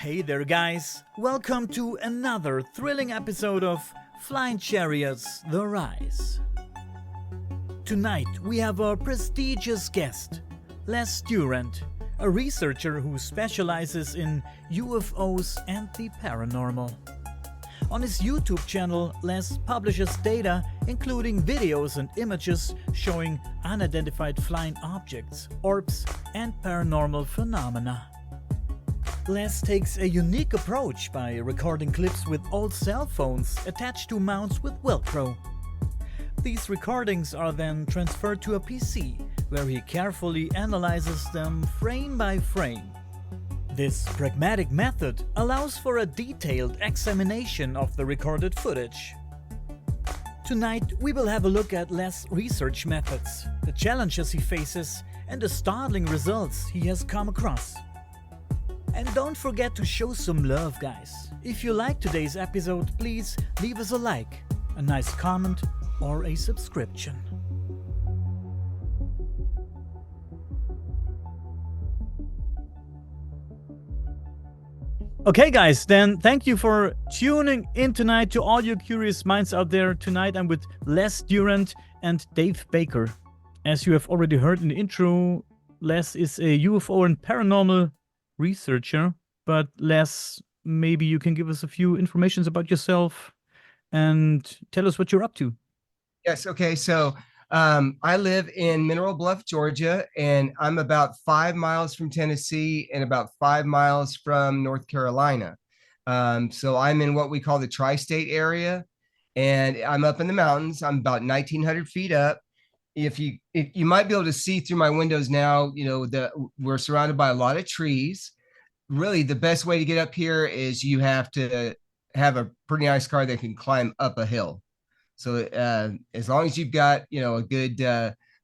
Hey there guys, welcome to another thrilling episode of Flying Chariots The Rise. Tonight we have a prestigious guest, Les Durant, a researcher who specializes in UFOs and the paranormal. On his YouTube channel, Les publishes data including videos and images showing unidentified flying objects, orbs, and paranormal phenomena. Les takes a unique approach by recording clips with old cell phones attached to mounts with Velcro. These recordings are then transferred to a PC, where he carefully analyzes them frame by frame. This pragmatic method allows for a detailed examination of the recorded footage. Tonight we will have a look at Les' research methods, the challenges he faces, and the startling results he has come across. And don't forget to show some love, guys. If you like today's episode, please leave us a like, a nice comment, or a subscription. Okay guys, then thank you for tuning in tonight. To all you curious minds out there, tonight I'm with Les Durant and Dave Baker. As you have already heard in the intro, Les is a UFO and paranormal researcher, but Les, maybe you can give us a few informations about yourself and tell us what you're up to. Yes. Okay. So I live in Mineral Bluff, Georgia, and I'm about 5 miles from Tennessee and about 5 miles from North Carolina. So I'm in what we call the tri-state area, and I'm up in the mountains. I'm about 1,900 feet up. If you might be able to see through my windows now, you know, we're surrounded by a lot of trees. Really, the best way to get up here is you have to have a pretty nice car that can climb up a hill. So as long as you've got, you know, a good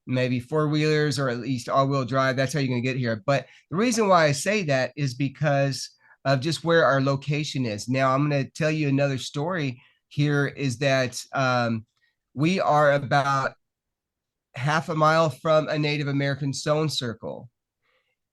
maybe four-wheelers or at least all-wheel drive, that's how you're going to get here. But the reason why I say that is because of just where our location is. Now, I'm going to tell you another story here is that we are about half a mile from a Native American stone circle.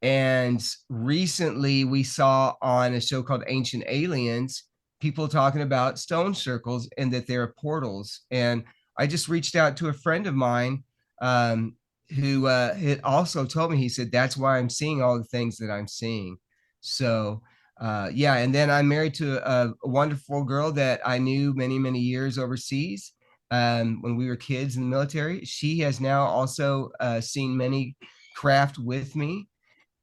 And recently we saw on a show called Ancient Aliens, people talking about stone circles and that they're portals. And I just reached out to a friend of mine who had also told me, he said, that's why I'm seeing all the things that I'm seeing. So yeah, and then I'm married to a wonderful girl that I knew many, many years overseas. When we were kids in the military. She has now also seen many craft with me.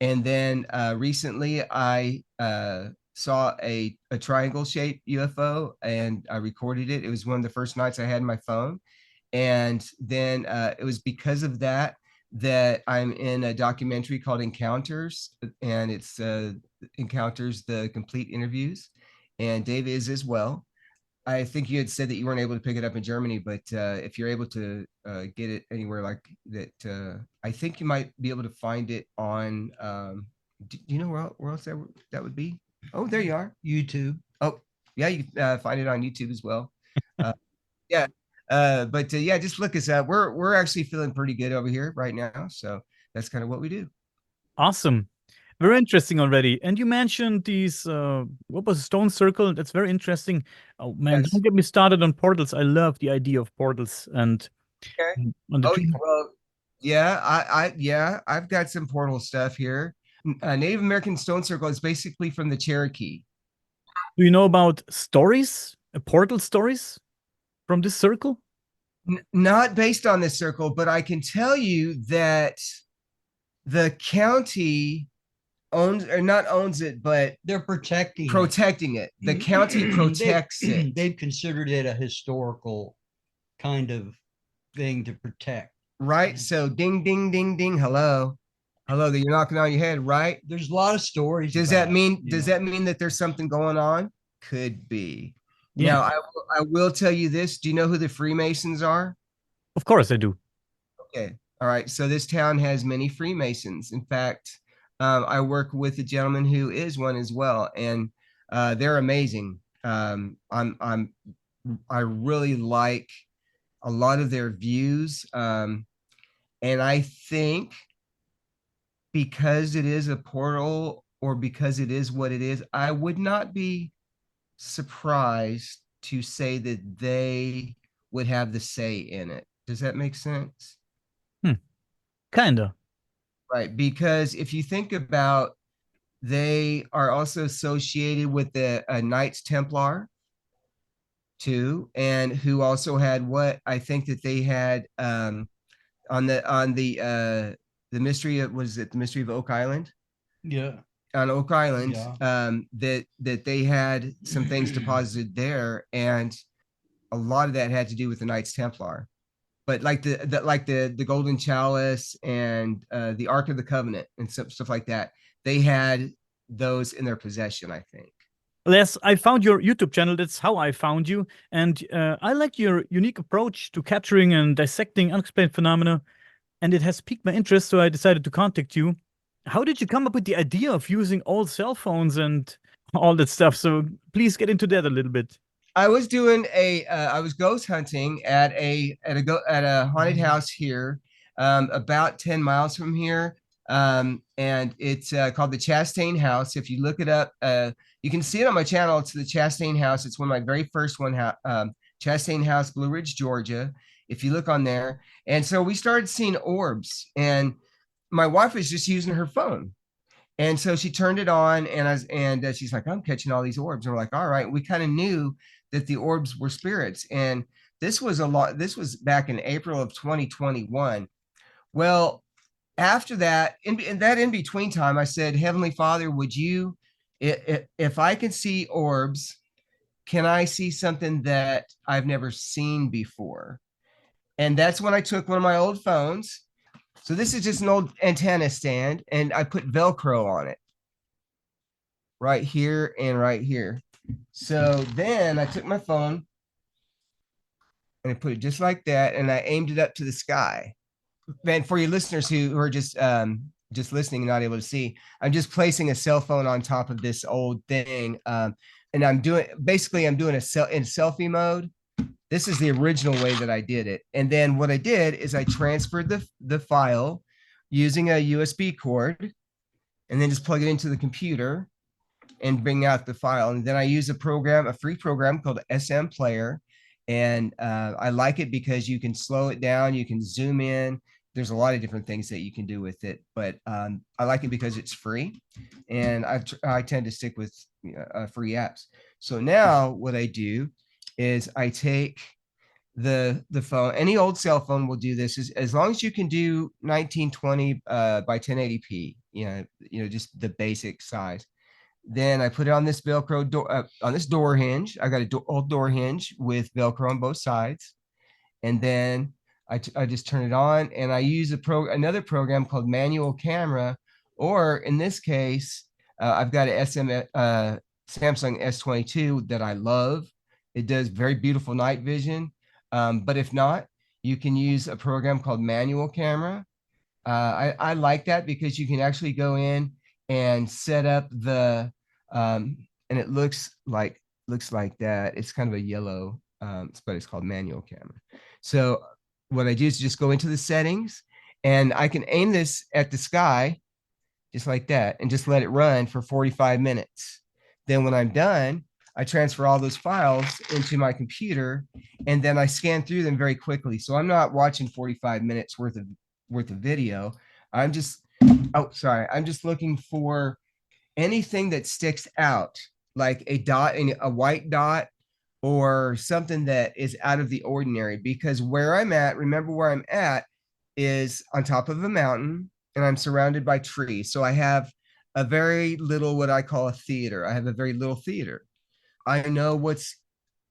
And then recently I saw a triangle-shaped UFO and I recorded it. It was one of the first nights I had my phone. And then it was because of that I'm in a documentary called Encounters, and it's Encounters, the complete interviews. And Dave is as well. I think you had said that you weren't able to pick it up in Germany, but if you're able to get it anywhere like that, I think you might be able to find it on, do you know where else that would be? Oh, there you are. YouTube. Oh, yeah, you can find it on YouTube as well. Yeah, but yeah, just look us up. We're actually feeling pretty good over here right now. So that's kind of what we do. Awesome. Very interesting already. And you mentioned these, what was Stone Circle? That's very interesting. Oh man, Yes. don't get me started on portals. I love the idea of portals and Okay. on the Well, yeah, yeah, I've got some portal stuff here. Native American Stone Circle is basically from the Cherokee. Do you know about stories, portal stories from this circle? Not based on this circle, but I can tell you that the county owns, or not owns it, but they're protecting it. The county protects it. They've considered it a historical kind of thing to protect. Right. So ding, ding, ding, ding. Hello. Hello, that you're knocking on your head, right? There's a lot of stories. Does that mean that there's something going on? Could be. Yeah. Now, I will tell you this. Do you know who the Freemasons are? Of course I do. Okay. All right. So this town has many Freemasons. In fact, I work with a gentleman who is one as well, and they're amazing. I really like a lot of their views, and I think because it is a portal or because it is what it is, I would not be surprised to say that they would have the say in it. Does that make sense? Kinda. Right. Because if you think about, they are also associated with the Knights Templar too, and who also had what I think that they had on the mystery of, was it the mystery of Oak Island? Yeah. On Oak Island, Yeah. that they had some things deposited there, and a lot of that had to do with the Knights Templar. But like the Golden Chalice and the Ark of the Covenant and stuff like that, they had those in their possession, I think. Les, I found your YouTube channel. That's how I found you. And I like your unique approach to capturing and dissecting unexplained phenomena. And it has piqued my interest, so I decided to contact you. How did you come up with the idea of using old cell phones and all that stuff? So please get into that a little bit. I was I was ghost hunting at a haunted house here, about 10 miles from here. And it's called the Chastain House. If you look it up, you can see it on my channel. It's the Chastain House. It's one of my very first Chastain House, Blue Ridge, Georgia. If you look on there. And so we started seeing orbs, and my wife was just using her phone. And so she turned it on, and she's like, I'm catching all these orbs. And we're like, all right. We kind of knew that the orbs were spirits. And this was back in April of 2021. Well, after that, in between time, I said, Heavenly Father, would you, if I can see orbs, can I see something that I've never seen before? And that's when I took one of my old phones. So this is just an old antenna stand, and I put Velcro on it right here and right here. So then I took my phone and I put it just like that, and I aimed it up to the sky. And for your listeners who are just listening and not able to see, I'm just placing a cell phone on top of this old thing, and I'm doing a selfie mode. This is the original way that I did it. And then what I did is I transferred the file using a USB cord, and then just plug it into the computer and bring out the file. And then I use a free program called SM Player. And I like it because you can slow it down, you can zoom in. There's a lot of different things that you can do with it, but I like it because it's free, and I tend to stick with free apps. So now what I do is I take the phone. Any old cell phone will do this, as long as you can do 1920 by 1080p, just the basic size. Then I put it on this Velcro door, on this door hinge. I got an old door hinge with Velcro on both sides. And then I just turn it on, and I use another program called Manual Camera, or in this case, I've got an Samsung S22 that I love. It does very beautiful night vision. But if not, you can use a program called Manual Camera. I like that because you can actually go in and set up and it looks like that. It's kind of a yellow, but it's called Manual Camera. So what I do is just go into the settings, and I can aim this at the sky just like that, and just let it run for 45 minutes. Then when I'm done, I transfer all those files into my computer, and then I scan through them very quickly. So I'm not watching 45 minutes worth of video. I'm just looking for anything that sticks out, like a white dot, or something that is out of the ordinary. Because remember where I'm at is on top of a mountain, and I'm surrounded by trees. So I have a very little, what I call a theater. I have a very little theater. I know what's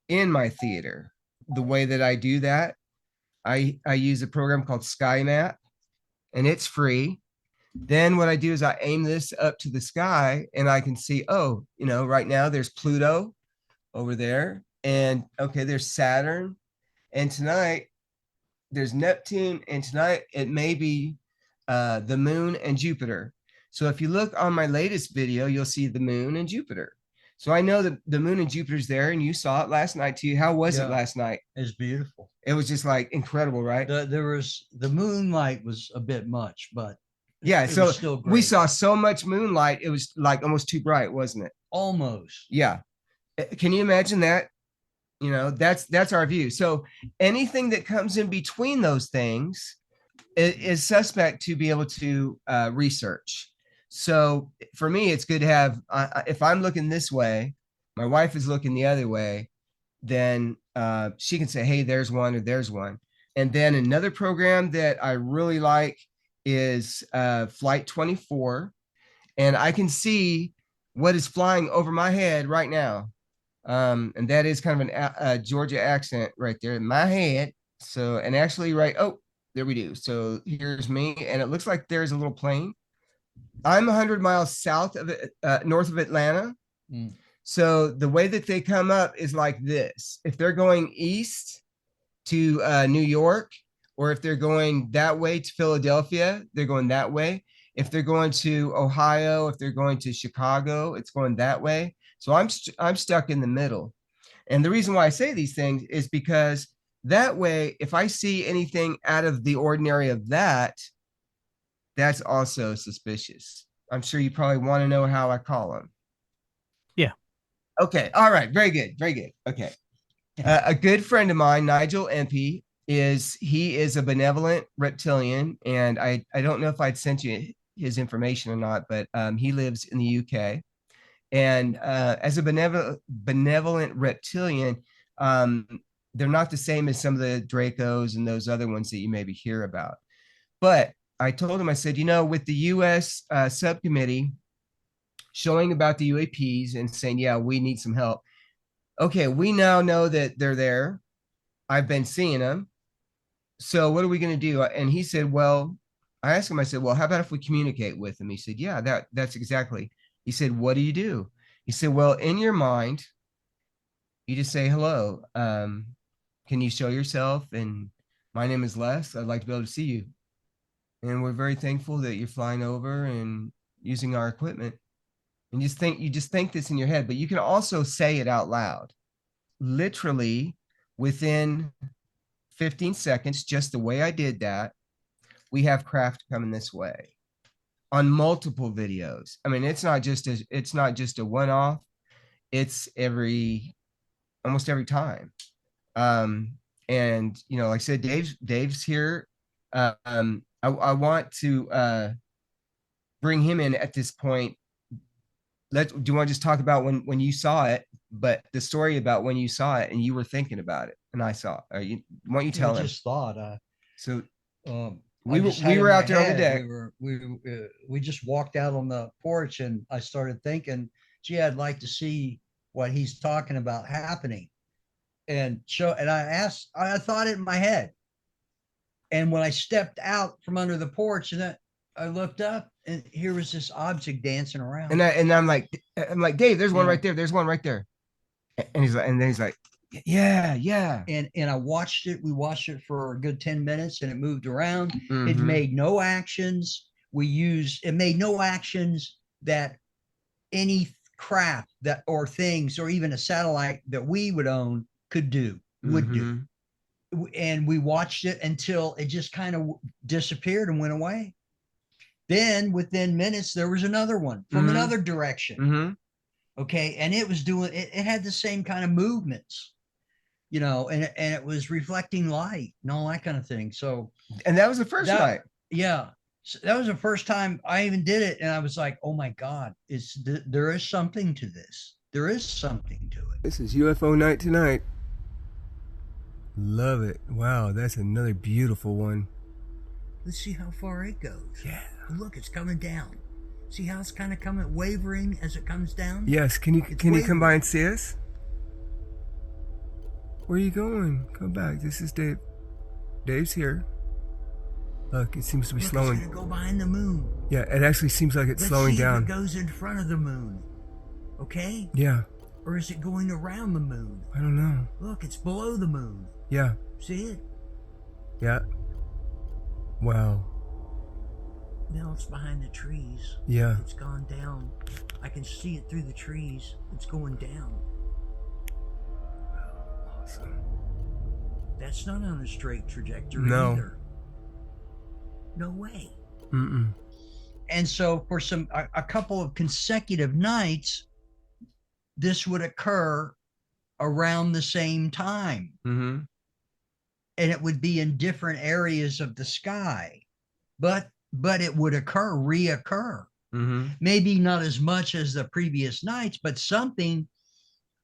in my theater. The way that I do that, I use a program called Sky Map, and it's free. Then what I do is I aim this up to the sky, and I can see, right now there's Pluto over there, and okay, there's Saturn, and tonight there's Neptune, and tonight it may be the moon and Jupiter. So if you look on my latest video, you'll see the moon and Jupiter. So I know that the moon and Jupiter's there, and you saw it last night too. How was it last night? It's beautiful. It was just like incredible, right? The moonlight was a bit much, but Yeah. It So was still we great. saw so much moonlight. It was like almost too bright, wasn't it? Almost. Yeah. Can you imagine that? You know, that's our view. So anything that comes in between those things is suspect to be able to research. So for me, it's good to have, if I'm looking this way, my wife is looking the other way, then she can say, hey, there's one or there's one. And then another program that I really like is Flight 24. And I can see what is flying over my head right now. And that is kind of a Georgia accent right there in my head. So, and actually, right, oh, there we do. So here's me, and it looks like there's a little plane. I'm 100 miles south of it, north of Atlanta. Mm. So the way that they come up is like this. If they're going east to New York, or if they're going that way to Philadelphia, they're going that way. If they're going to Ohio, if they're going to Chicago, it's going that way. So I'm stuck in the middle. And the reason why I say these things is because that way, if I see anything out of the ordinary of that, that's also suspicious. I'm sure you probably want to know how I call them. Yeah. Okay. All right. Very good. Very good. Okay. A good friend of mine, Nigel Empey, he is a benevolent reptilian, and I don't know if I'd sent you his information or not, but he lives in the UK, and as a benevolent reptilian, they're not the same as some of the Dracos and those other ones that you maybe hear about. But I told him, I said, you know, with the U.S. Subcommittee showing about the UAPs and saying, yeah, we need some help. Okay, we now know that they're there. I've been seeing them. So what are we going to do? And he said, well, I asked him, I said, well, how about if we communicate with them? He said, yeah, that's exactly. He said, what do? He said, well, in your mind, you just say, hello. Can you show yourself? And my name is Les. I'd like to be able to see you. And we're very thankful that you're flying over and using our equipment. And you just think this in your head, but you can also say it out loud. Literally within 15 seconds, just the way I did that, we have craft coming this way on multiple videos. I mean, it's not just a one-off. It's almost every time. And you know, like I said, Dave's here. I want to bring him in at this point. Do you want to just talk about when you saw it, but the story about when you saw it and you were thinking about it and I saw it? Why don't you tell him? I just thought. So we were out there on the deck. We just walked out on the porch, and I started thinking, gee, I'd like to see what he's talking about happening. And I thought it in my head. And when I stepped out from under the porch, and I looked up, and here was this object dancing around. And I'm like, Dave, there's one right there. There's one right there. And then he's like, yeah. And I watched it. We watched it for a good 10 minutes, and it moved around. Mm-hmm. It made no actions. It made no actions that any craft or things, or even a satellite that we would own would do. And we watched it until it just kind of disappeared and went away. Then within minutes, there was another one from another direction. Okay. And it was it had the same kind of movements, you know, and it was reflecting light and all that kind of thing. So, and that was the first night. Yeah. So that was the first time I even did it. And I was like, oh my God, there is something to this. There is something to it. This is UFO night tonight. Love it. Wow. That's another beautiful one. Let's see how far it goes. Yeah. Look, it's coming down. See how it's kind of wavering as it comes down? Yes. Can you come by and see us? Where are you going? Come back. This is Dave. Dave's here. Look, it seems to be slowing. It's gonna go behind the moon. Yeah, it actually seems like it's slowing down. It goes in front of the moon. Okay? Yeah. Or is it going around the moon? I don't know. Look, it's below the moon. Yeah. See it? Yeah. Wow. Now it's behind the trees. Yeah. It's gone down. I can see it through the trees. It's going down. Awesome. That's not on a straight trajectory either. No way. And so for a couple of consecutive nights, this would occur around the same time. Mm-hmm. And it would be in different areas of the sky, but it would reoccur. Mm-hmm. Maybe not as much as the previous nights, but something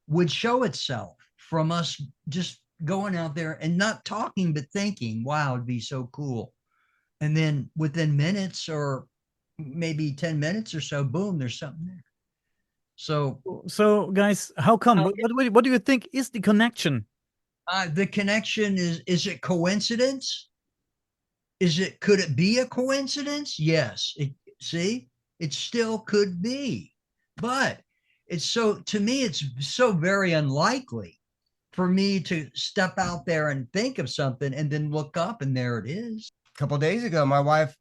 would show itself from us just going out there and not talking, but thinking, wow, it'd be so cool. And then within minutes or maybe 10 minutes or so, boom, there's something there. So guys, how come? What do you think is the connection? The connection is it coincidence? Could it be a coincidence? Yes. It still could be, but to me, it's so very unlikely for me to step out there and think of something and then look up and there it is. A couple days ago, my wife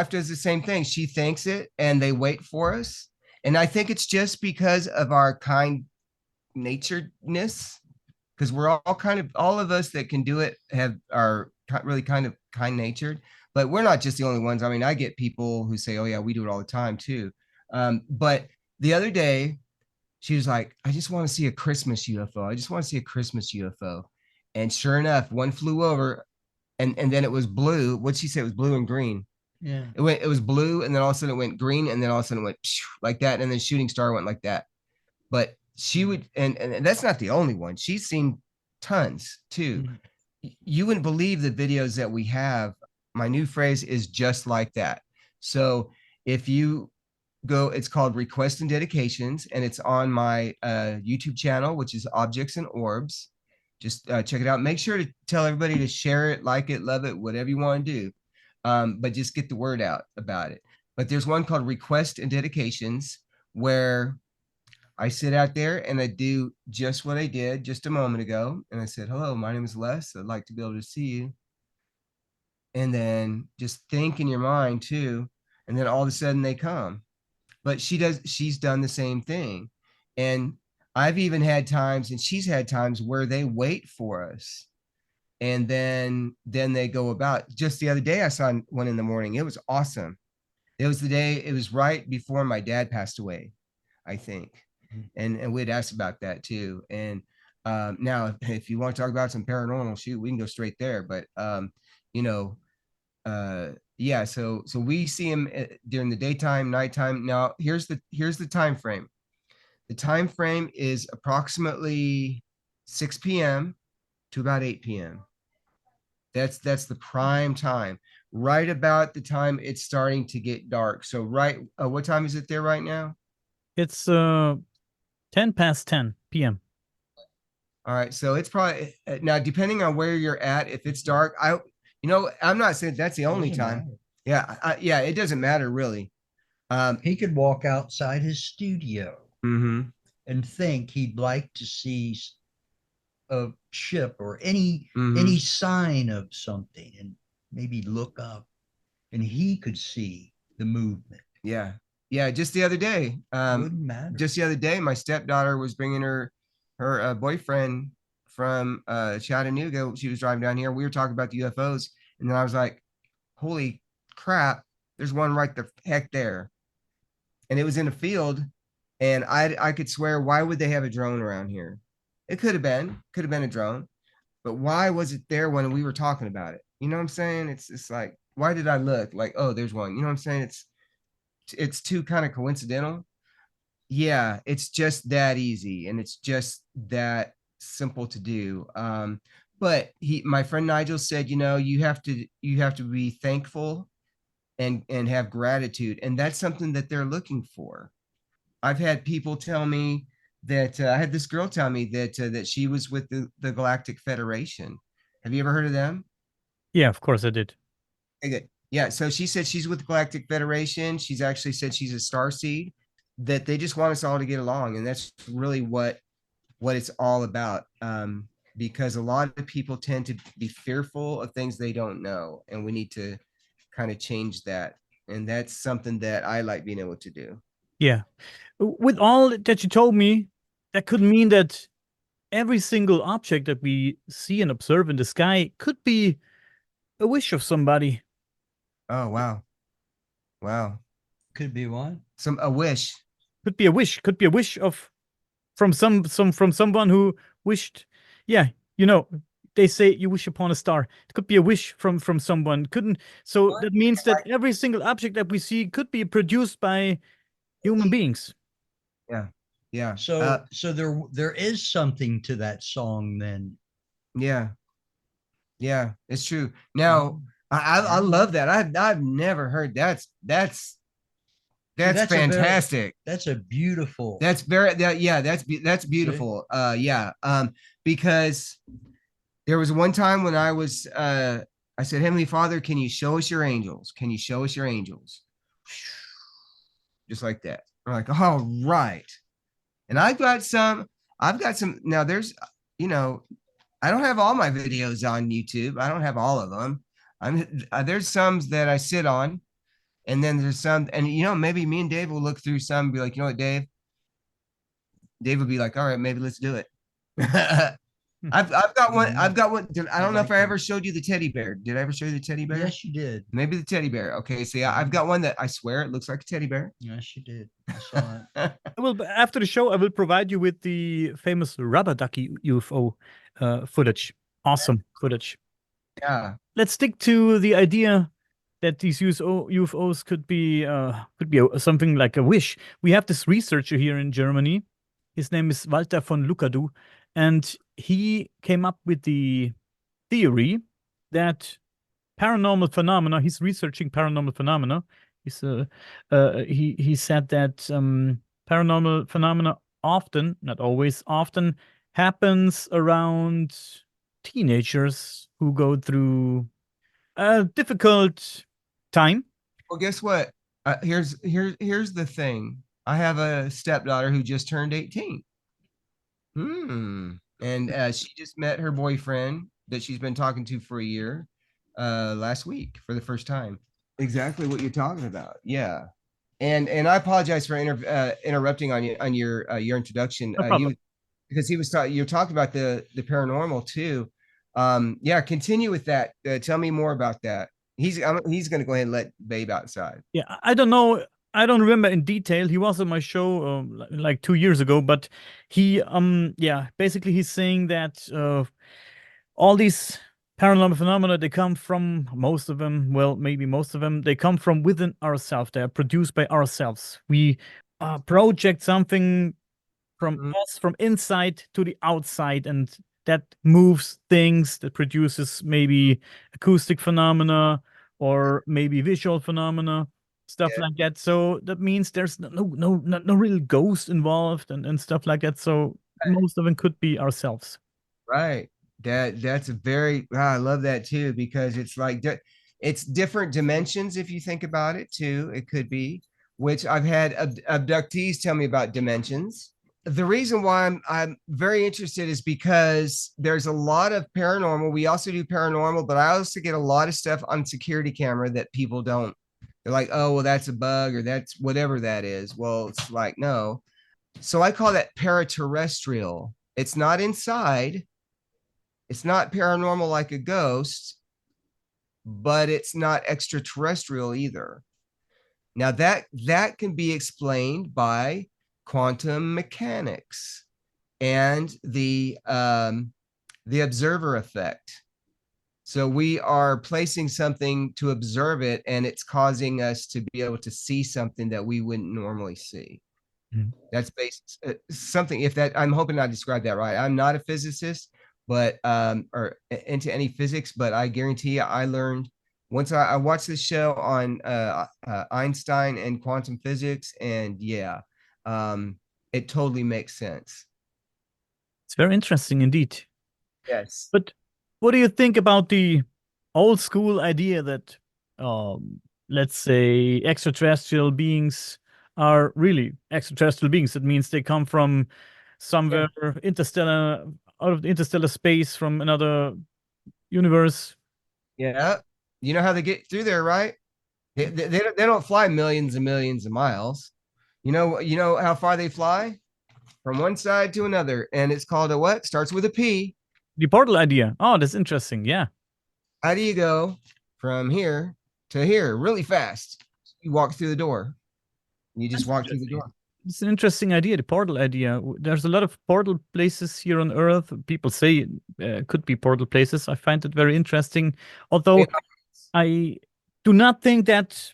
does the same thing. She thinks it and they wait for us. And I think it's just because of our kind naturedness, because we're all of us that can do it are really kind of kind natured, but we're not just the only ones. I mean, I get people who say, oh yeah, we do it all the time too. But the other day she was like, I just want to see a Christmas UFO. I just want to see a Christmas UFO. And sure enough, one flew over and then it was blue. What'd she say? It was blue and green. Yeah. It was blue, and then all of a sudden it went green, and then all of a sudden it went like that, and then shooting star went like that. But she would, and that's not the only one. She's seen tons too. Mm-hmm. You wouldn't believe the videos that we have. My new phrase is just like that. So if you go, it's called Requests and Dedications, and it's on my YouTube channel, which is Objects and Orbs. Just check it out. Make sure to tell everybody to share it, like it, love it, whatever you want to do. But just get the word out about it. But there's one called Request and Dedications where I sit out there and I do just what I did just a moment ago. And I said, hello, my name is Les. I'd like to be able to see you. And then just think in your mind too. And then all of a sudden they come. But she's done the same thing. And I've even had times, and she's had times where they wait for us. And then they go about. Just the other day, I saw one in the morning. It was awesome. It was the day, it was right before my dad passed away, I think. And we'd asked about that too. And now, if you want to talk about some paranormal, shoot, we can go straight there. But yeah, so we see him during the daytime, nighttime. Now, here's the time frame. The time frame is approximately 6 p.m. to about 8 p.m. That's the prime time, right about the time it's starting to get dark. So what time is it there right now? It's 10 past 10 p.m. All right, so it's probably now depending on where you're at. If it's dark, I'm not saying that's the only time. Yeah, yeah, it doesn't matter really. He could walk outside his studio and think he'd like to see a ship or any sign of something, and maybe look up, and he could see the movement. Yeah, yeah. Just the other day, wouldn't matter. Just the other day, my stepdaughter was bringing her boyfriend from Chattanooga. She was driving down here. We were talking about the UFOs, and then I was like, "Holy crap! There's one right the heck there," and it was in a field, and I could swear, why would they have a drone around here? It could have been a drone, but why was it there when we were talking about it? You know what I'm saying? It's like, why did I look like, oh, there's one? You know what I'm saying? It's too kind of coincidental. Yeah, it's just that easy, and it's just that simple to do. But my friend Nigel said, you have to be thankful and have gratitude, and that's something that they're looking for. I've had people tell me that I had this girl tell me that she was with the Galactic Federation. Have you ever heard of them? Yeah, of course I did. Okay. Yeah, so she said she's with the Galactic Federation. She's actually said she's a star seed, that they just want us all to get along, and that's really what it's all about. Because a lot of people tend to be fearful of things they don't know, and we need to kind of change that. And that's something that I like being able to do. Yeah. With all that you told me, that could mean that every single object that we see and observe in the sky could be a wish of somebody. Oh, wow. Wow. Could be one. A wish. Could be a wish. Could be a wish of from someone who wished. Yeah, you know, they say you wish upon a star. It could be a wish from someone. Couldn't. So What? that means that every single object that we see could be produced by human beings. Yeah. Yeah. So there is something to that song then. Yeah. Yeah, it's true. Now, I love that. I've never heard that's fantastic. That's a beautiful. That's very that's beautiful. Yeah. Because there was one time when I was I said, Heavenly Father, can you show us your angels? Can you show us your angels? Just like that. We're like, all right. And I've got some now there's, you know, I don't have all my videos on YouTube. I don't have all of them. There's some that I sit on, and then there's some, and you know, maybe me and Dave will look through some and be like, you know what, Dave would be like, all right, maybe let's do it. I've got one. I don't know if I ever showed you the teddy bear. Did I ever show you the teddy bear? Yes, you did. Maybe the teddy bear. Okay, so yeah, I've got one that I swear it looks like a teddy bear. Yes, you did. I saw it. Well, after the show, I will provide you with the famous rubber ducky UFO footage. Awesome footage. Yeah. Let's stick to the idea that these UFOs could be something like a wish. We have this researcher here in Germany. His name is Walter von Lukadu, and he came up with the theory that paranormal phenomena. He's researching paranormal phenomena. He said that paranormal phenomena often, not always, often happens around teenagers who go through a difficult time. Well, guess what? Here's the thing. I have a stepdaughter who just turned 18. And she just met her boyfriend that she's been talking to for a year last week for the first time. Exactly what you're talking about. Yeah. And I apologize for interrupting on your introduction. No because you're talking about the paranormal too. Yeah, continue with that. Tell me more about that. He's going to go ahead and let Babe outside. Yeah, I don't know. I don't remember in detail. He was on my show like 2 years ago, but he basically he's saying that all these paranormal phenomena, they come from, most of them, well, maybe most of them, they come from within ourselves. They are produced by ourselves. We project something from us, from inside to the outside, and that moves things, that produces maybe acoustic phenomena or maybe visual phenomena, stuff like that. So that means there's no real ghost involved and stuff like that. So most of them could be ourselves. Right. That's a very, I love that too, because it's like it's different dimensions if you think about it too. It could be, which I've had abductees tell me about dimensions. The reason why I'm very interested is because there's a lot of paranormal. We also do paranormal, but I also get a lot of stuff on security camera that people don't. They're like, oh, well, that's a bug, or that's whatever that is. Well, it's like, no. So I call that paraterrestrial. It's not inside. It's not paranormal like a ghost, but it's not extraterrestrial either. Now that can be explained by quantum mechanics and the observer effect. So we are placing something to observe it, and it's causing us to be able to see something that we wouldn't normally see. That's based something. If that, I'm hoping I described that right. I'm not a physicist, but or into any physics, but I guarantee you, I learned once I watched this show on Einstein and quantum physics, and yeah, it totally makes sense. It's very interesting indeed. Yes. But what do you think about the old school idea that, let's say, extraterrestrial beings are really extraterrestrial beings? That means they come from somewhere interstellar, out of the interstellar space, from another universe. Yeah. You know how they get through there, right? They don't fly millions and millions of miles. You know how far they fly? From one side to another. And it's called a what? Starts with a P. The portal idea. Oh, that's interesting. Yeah. How do you go from here to here really fast? You walk through the door. You just That's walk through the interesting. door. It's an interesting idea, the portal idea. There's a lot of portal places here on Earth. People say could be portal places. I find it very interesting. Yeah. Although I do not think that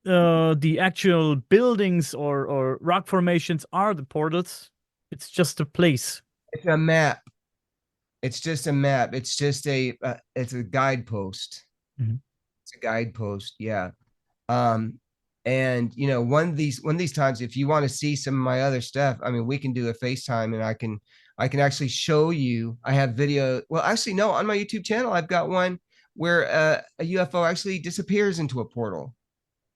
the actual buildings or rock formations are the portals. It's just a place. It's a map. It's just a map. It's a guidepost. Mhm. It's a guidepost. Yeah. Um, and one of these times, if you want to see some of my other stuff, I mean, we can do a FaceTime and I can actually show you. I have video. Well, actually, no, on my YouTube channel, I've got one where a UFO actually disappears into a portal.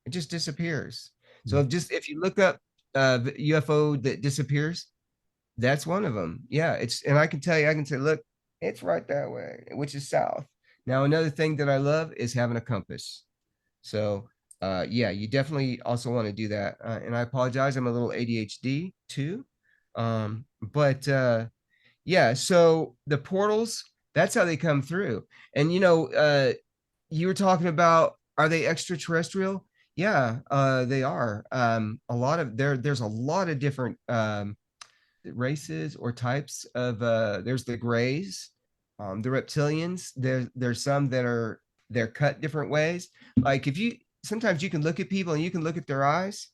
It just disappears. So if you look up UFO that disappears, that's one of them. Yeah, and I can tell you, I can say, look, it's right that way, which is south. Now, another thing that I love is having a compass. So, yeah, you definitely also want to do that. And I apologize, I'm a little ADHD too. But yeah, so the portals, that's how they come through. And you were talking about, are they extraterrestrial? Yeah, they are. There's a lot of different races or types of there's the grays, the reptilians. There's some they're cut different ways. Like if you sometimes you can look at people and you can look at their eyes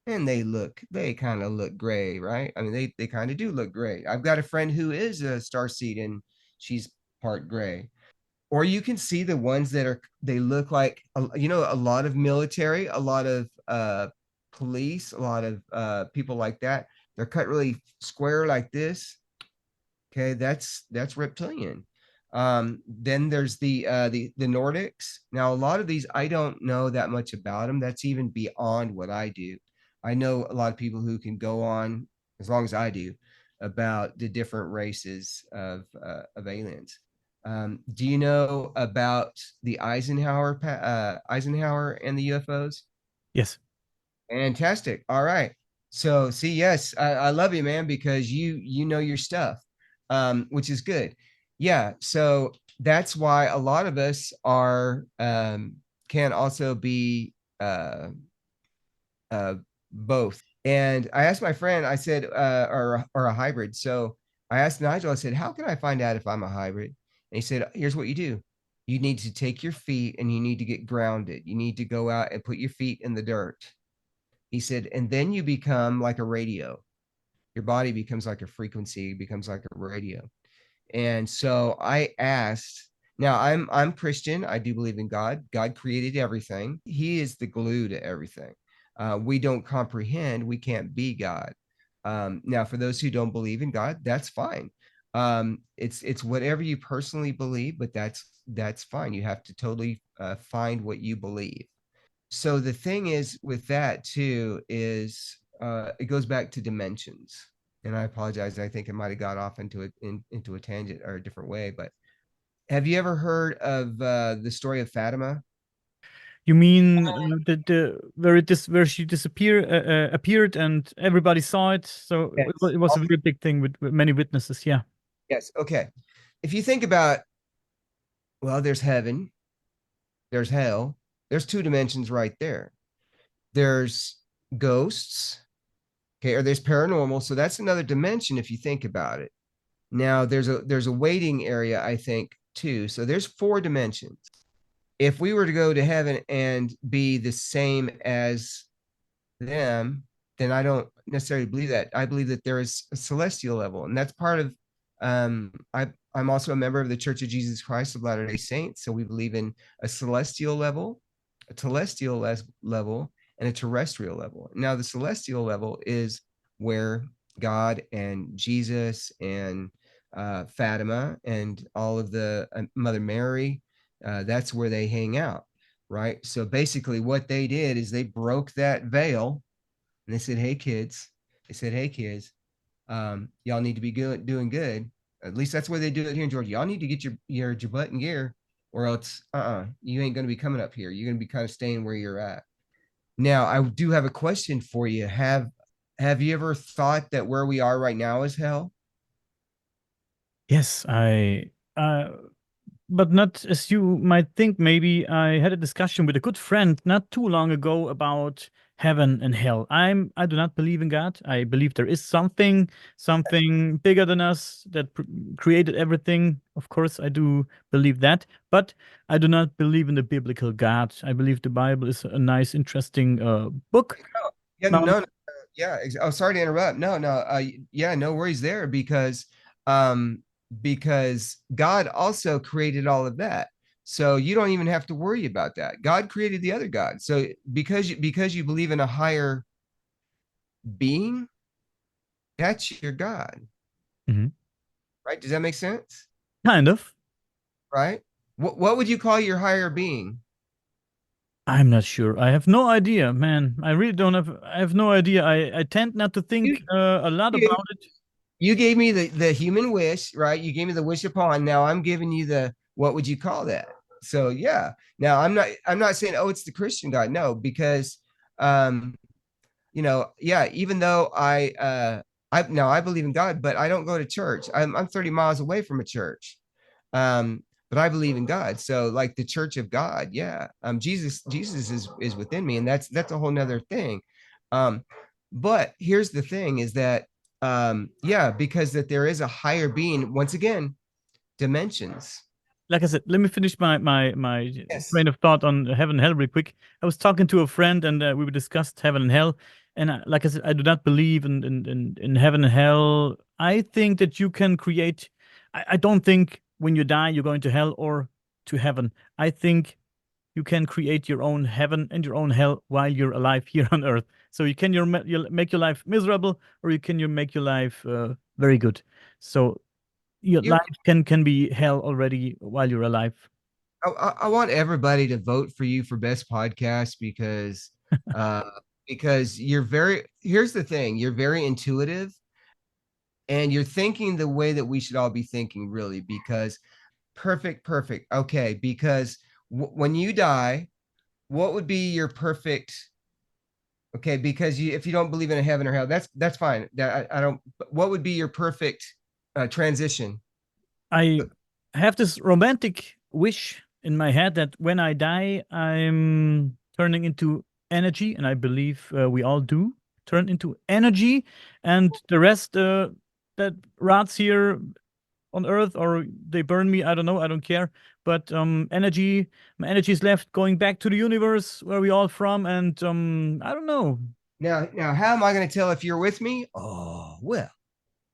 and they kind of look gray, right? I mean they kind of do look gray. I've got a friend who is a starseed and she's part gray. Or you can see the ones they look like a lot of military, a lot of police, a lot of people like that. They're cut really square like this. Okay, that's reptilian. Then there's the Nordics. Now a lot of these I don't know that much about them. That's even beyond what I do. I know a lot of people who can go on as long as I do about the different races of aliens. Do you know about the Eisenhower and the UFOs? Yes. Fantastic. All right. So see, yes, I love you, man, because you know your stuff, which is good. Yeah. So that's why a lot of us are can also be uh, both. And I asked my friend, I said, or a hybrid. So I asked Nigel, I said, how can I find out if I'm a hybrid? And he said, here's what you do. You need to take your feet and you need to get grounded. You need to go out and put your feet in the dirt. He said, and then you become like a radio. Your body becomes like a frequency, becomes like a radio. And so I asked, now I'm Christian. I do believe in God. God created everything. He is the glue to everything. We don't comprehend. We can't be God. Now, for those who don't believe in God, that's fine. It's whatever you personally believe, but that's fine. You have to totally find what you believe. So the thing is with that too is it goes back to dimensions. And I apologize. I think it might have got off into a tangent or a different way. But have you ever heard of the story of Fatima? You mean the where she appeared and everybody saw it? So Yes. it was a very big thing with many witnesses. Yeah. Yes. Okay. If you think about, well, there's heaven, there's hell, there's two dimensions right there. There's ghosts, okay, or there's paranormal. So that's another dimension if you think about it. Now there's a waiting area, I think, too. So there's four dimensions. If we were to go to heaven and be the same as them, then I don't necessarily believe that. I believe that there is a celestial level, and that's part of. I'm also a member of the Church of Jesus Christ of Latter-day Saints, so we believe in a celestial level, a telestial level, and a terrestrial level. Now, the celestial level is where God and Jesus and Fatima and all of the Mother Mary, that's where they hang out, right? So basically, what they did is they broke that veil and they said, "Hey kids," they said, "Hey kids, y'all need to be doing good." At least that's where they do it here in Georgia. Y'all need to get your butt in gear, or else you ain't going to be coming up here. You're going to be kind of staying where you're at. Now, I do have a question for you. Have you ever thought that where we are right now is hell? Yes, I but not as you might think. Maybe I had a discussion with a good friend not too long ago about heaven and hell. I do not believe in God. I believe there is something bigger than us that created everything. Of course, I do believe that, but I do not believe in the biblical God. I believe the Bible is a nice, interesting book. Yeah, Um, yeah. Oh, sorry to interrupt. No. Yeah, no worries there um, because God also created all of that. So you don't even have to worry about that. God created the other God. So because you believe in a higher being, that's your God, mhm. right? Does that make sense? Kind of. Right? What would you call your higher being? I'm not sure. I have no idea, man. I really don't have. I have no idea. I tend not to You, think a lot you about it. you gave me the human wish, right? You gave me the wish upon. Now I'm giving you the what would you call that? So yeah. Now I'm not saying oh it's the Christian God. No, because um yeah, even though I believe in God, but I don't go to church. I'm 30 miles away from a church. But I believe in God. So like the church of God, yeah. Jesus is within me, and that's a whole nother thing. Um, but here's the thing is that yeah, because that there is a higher being, once again, dimensions. Like I said, let me finish my Yes. train of thought on heaven and hell real quick. I was talking to a friend, and we discussed heaven and hell. And like I said, I do not believe in heaven and hell. I think that you can create. I don't think when you die you're going to hell or to heaven. I think you can create your own heaven and your own hell while you're alive here on earth. So you can you make your life miserable, or you make your life very good. So your You life can be hell already while you're alive. I want everybody to vote for you for best podcast uh because you're very here's the thing, you're very intuitive and you're thinking the way that we should all be thinking really because perfect. Okay, because when you die, what would be your perfect okay, because if you don't believe in a heaven or hell, that's fine. That I don't what would be your perfect transition? I have this romantic wish in my head that when I die, I'm turning into energy, and I believe we all do turn into energy, and the rest that rots here on Earth or they burn me, I don't know, I don't care. But my energy is left going back to the universe where we all from, and I don't know. Now how am I going to tell if you're with me? Oh, well,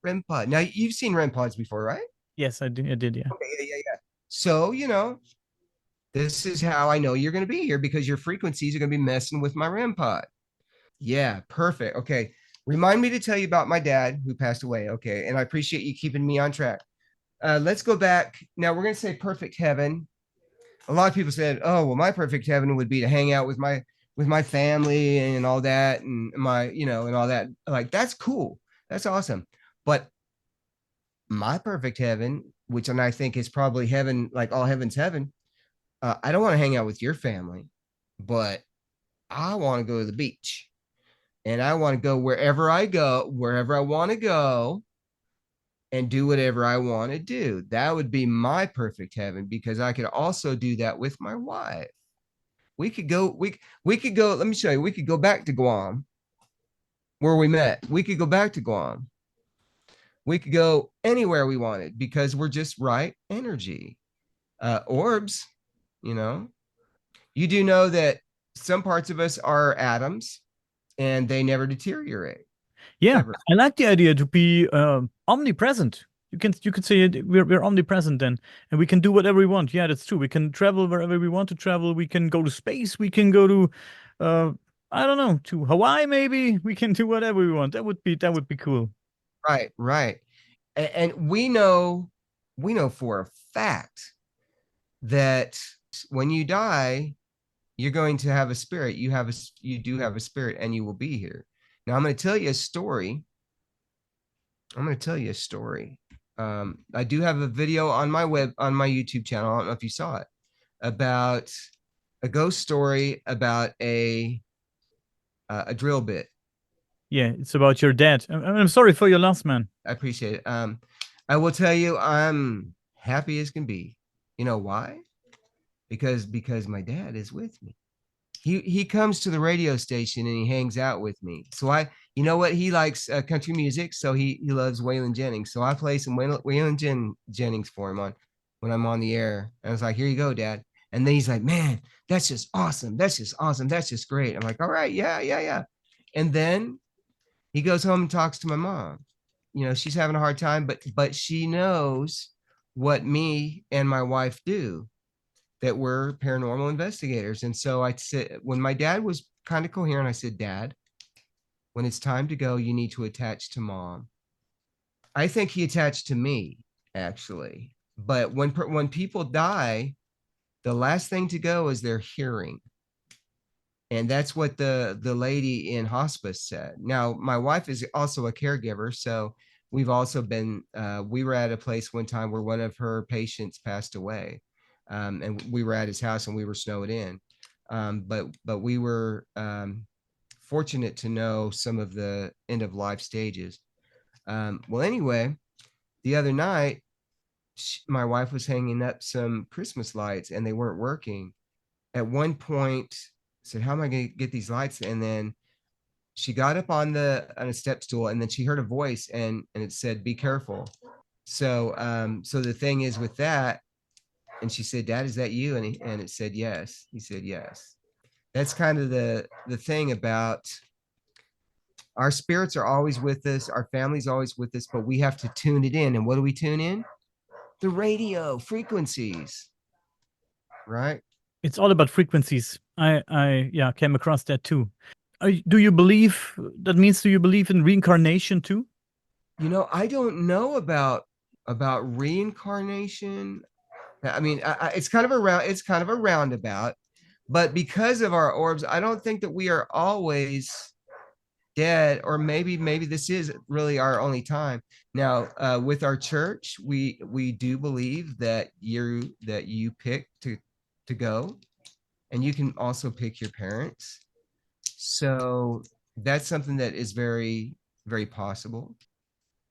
REM pod. Now you've seen REM pods before, right? Yes, I did, yeah. Okay, yeah. So, this is how I know you're going to be here because your frequencies are going to be messing with my REM pod. Yeah, perfect. Okay. Remind me to tell you about my dad who passed away. Okay. And I appreciate you keeping me on track. Let's go back. Now we're going to say perfect heaven. A lot of people said, oh, well, my perfect heaven would be to hang out with my family and all that and my, and all that. Like, that's cool. That's awesome. But my perfect heaven, which and I think is probably heaven, like all heaven's heaven. I don't want to hang out with your family, but I want to go to the beach and I want to go wherever I want to go and do whatever I want to do. That would be my perfect heaven because I could also do that with my wife. We could go, let me show you. We could go back to Guam where we met. We could go back to Guam. We could go anywhere we wanted because we're just right energy. Orbs, you know. You do know that some parts of us are atoms and they never deteriorate Yeah, ever. I like the idea to be omnipresent. You could say we're omnipresent then, and we can do whatever we want. Yeah, that's true. We can travel wherever we want to travel. We can go to space. We can go to uh I don't know, to Hawaii maybe. We can do whatever we want. That would be cool. Right. And we know for a fact that when you die, you're going to have a spirit. You do have a spirit and you will be here. Now I'm going to tell you a story. I do have a video on my YouTube channel. I don't know if you saw it about a ghost story about a drill bit. Yeah, it's about your dad. I'm sorry for your loss, man. I appreciate it. I will tell you, I'm happy as can be. You know why? Because my dad is with me. He comes to the radio station and he hangs out with me. So you know what, he likes country music, so he loves Waylon Jennings. So I play some Jennings for him on when I'm on the air. And I was like, here you go, Dad. And then he's like, man, that's just awesome. That's just awesome. That's just great. I'm like, all right, yeah, yeah, yeah. And then he goes home and talks to my mom. You know, she's having a hard time, but she knows what me and my wife do, that we're paranormal investigators. And so I said, when my dad was kind of coherent, I said, Dad, when it's time to go, you need to attach to Mom. I think he attached to me, actually. But when people die, the last thing to go is their hearing. And that's what the lady in hospice said. Now, my wife is also a caregiver, so we've also been we were at a place one time where one of her patients passed away, and we were at his house and we were snowed in, but we were fortunate to know some of the end of life stages. Well, anyway, the other night my wife was hanging up some Christmas lights and they weren't working. At one point, said, how am I going to get these lights? And then she got up on a step stool, and then she heard a voice, and it said, be careful. So the thing is with that, and she said, Dad, is that you? And it said yes. He said yes. That's kind of the thing about our spirits are always with us, our family's always with us, but we have to tune it in. And what do we tune in? The radio frequencies, right? It's all about frequencies. I yeah, came across that too. Do you believe, that means, do you believe in reincarnation too? You know, I don't know about reincarnation. I mean, it's kind of a roundabout, but because of our orbs, I don't think that we are always dead, or maybe this is really our only time. Now, with our church, we do believe that you pick to go, and you can also pick your parents. So that's something that is very, very possible.